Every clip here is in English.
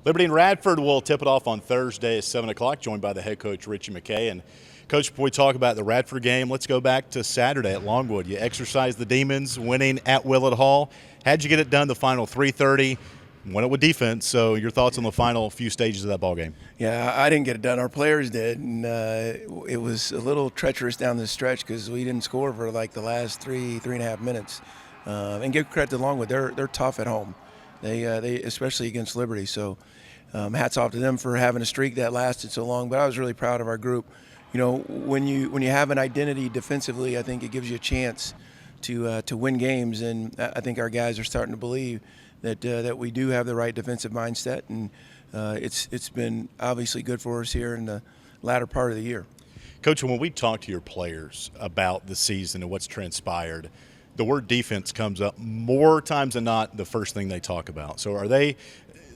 Liberty and Radford will tip it off on Thursday at 7 o'clock, joined by the head coach, Ritchie, McKay. And, Coach, before we talk about the Radford game, let's go back to Saturday at Longwood. You exercised the Demons, winning at Willett Hall. How'd you get it done the final 3:30? Won it with defense. So your thoughts on the final few stages of that ball game? Yeah, I didn't get it done. Our players did, and it was a little treacherous down the stretch because we didn't score for like the last three and a half minutes. And give credit to Longwood; they're tough at home. They especially against Liberty. So hats off to them for having a streak that lasted so long. But I was really proud of our group. You know, when you have an identity defensively, I think it gives you a chance to win games, and I think our guys are starting to believe that we do have the right defensive mindset, and it's been obviously good for us here in the latter part of the year. Coach, when we talk to your players about the season and what's transpired, the word defense comes up more times than not the first thing they talk about. So are they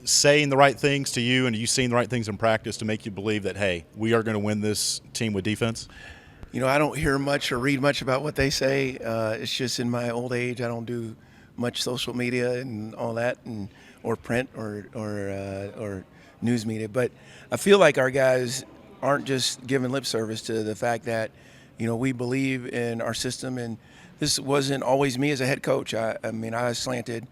saying the right things to you, and are you seeing the right things in practice to make you believe that, hey, we are going to win this team with defense? You know, I don't hear much or read much about what they say. It's just in my old age, I don't do much social media and all that, and or print or news media. But I feel like our guys aren't just giving lip service to the fact that, you know, we believe in our system. And this wasn't always me as a head coach. I mean, I slanted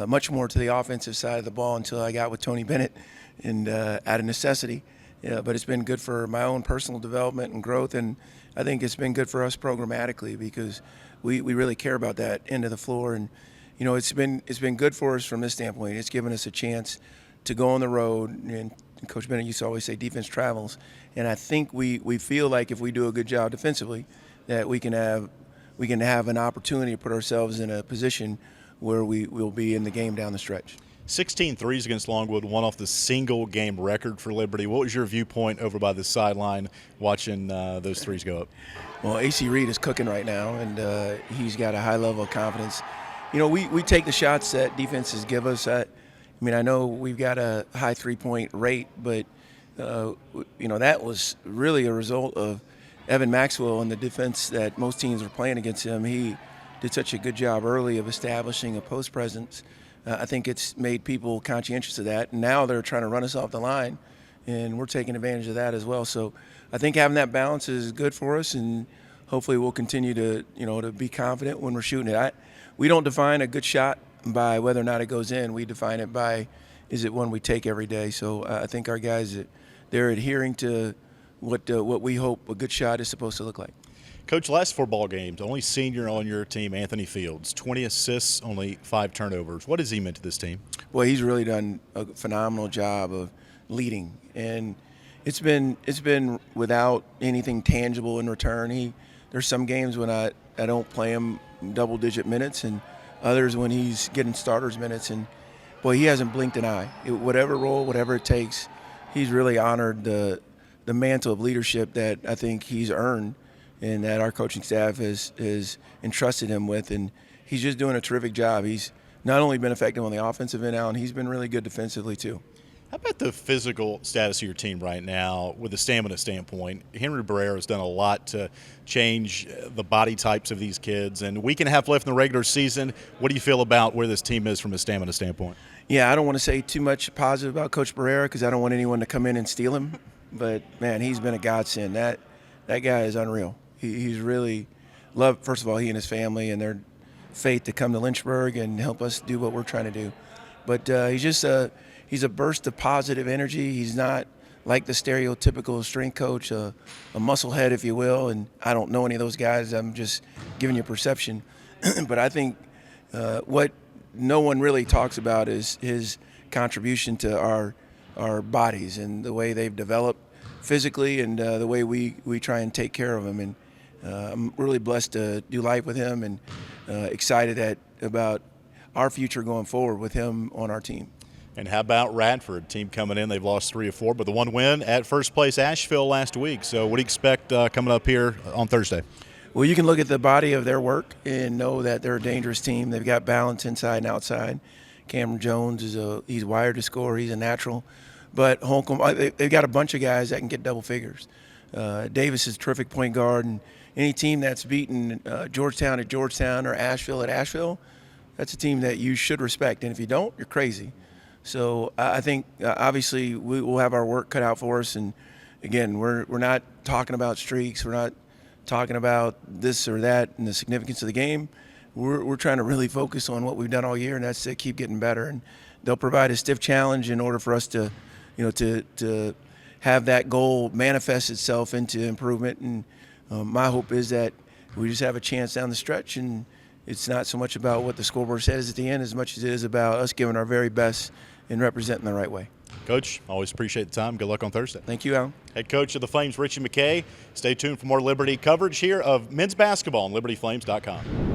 much more to the offensive side of the ball until I got with Tony Bennett, and out of necessity. Yeah, but it's been good for my own personal development and growth, and I think it's been good for us programmatically because we really care about that end of the floor. And you know, it's been good for us from this standpoint. It's given us a chance to go on the road, and Coach Bennett used to always say defense travels. And I think we feel like if we do a good job defensively, that we can have an opportunity to put ourselves in a position where we will be in the game down the stretch. 16 threes against Longwood, one off the single game record for Liberty. What was your viewpoint over by the sideline watching those threes go up? Well, AC Reed is cooking right now, and he's got a high level of confidence. You know, we take the shots that defenses give us. I mean, I know we've got a high three-point rate, but, you know, that was really a result of Evan Maxwell and the defense that most teams were playing against him. He did such a good job early of establishing a post presence. I think it's made people conscientious of that. And now they're trying to run us off the line, and we're taking advantage of that as well. So I think having that balance is good for us, and hopefully we'll continue to, you know, to be confident when we're shooting it. We don't define a good shot by whether or not it goes in. We define it by, is it one we take every day? So I think our guys, they're adhering to what we hope a good shot is supposed to look like. Coach, last 4 ball games, only senior on your team, Anthony Fields, 20 assists, only 5 turnovers. What has he meant to this team? Well, he's really done a phenomenal job of leading, and it's been without anything tangible in return. There's some games when I don't play him double-digit minutes, and others when he's getting starters minutes, and boy, he hasn't blinked an eye. Whatever role, whatever it takes, he's really honored the mantle of leadership that I think he's earned and that our coaching staff has entrusted him with, and he's just doing a terrific job. He's not only been effective on the offensive end, Alan, he's been really good defensively too. How about the physical status of your team right now with the stamina standpoint? Henry Barrera has done a lot to change the body types of these kids, and a week and a half left in the regular season. What do you feel about where this team is from a stamina standpoint? Yeah, I don't want to say too much positive about Coach Barrera because I don't want anyone to come in and steal him, but, man, he's been a godsend. That guy is unreal. He's really loved, first of all, he and his family and their faith to come to Lynchburg and help us do what we're trying to do. But he's a burst of positive energy. He's not like the stereotypical strength coach, a muscle head, if you will. And I don't know any of those guys. I'm just giving you a perception. But I think what no one really talks about is his contribution to our bodies and the way they've developed physically and the way we try and take care of them. And I'm really blessed to do life with him and excited about our future going forward with him on our team. And how about Radford? Team coming in, they've lost 3 of 4, but the one win at first place Asheville last week. So what do you expect coming up here on Thursday? Well, you can look at the body of their work and know that they're a dangerous team. They've got balance inside and outside. Cameron Jones he's wired to score. He's a natural. But Holcomb, they've got a bunch of guys that can get double figures. Davis is a terrific point guard, and any team that's beaten Georgetown at Georgetown or Asheville at Asheville, that's a team that you should respect. And if you don't, you're crazy. So I think obviously we will have our work cut out for us. And again, we're not talking about streaks. We're not talking about this or that and the significance of the game. We're trying to really focus on what we've done all year, and that's to keep getting better. And they'll provide a stiff challenge in order for us to, to have that goal manifest itself into improvement. And my hope is that we just have a chance down the stretch, and it's not so much about what the scoreboard says at the end as much as it is about us giving our very best and representing the right way. Coach, always appreciate the time. Good luck on Thursday. Thank you, Alan. Head coach of the Flames, Ritchie McKay. Stay tuned for more Liberty coverage here of men's basketball on libertyflames.com.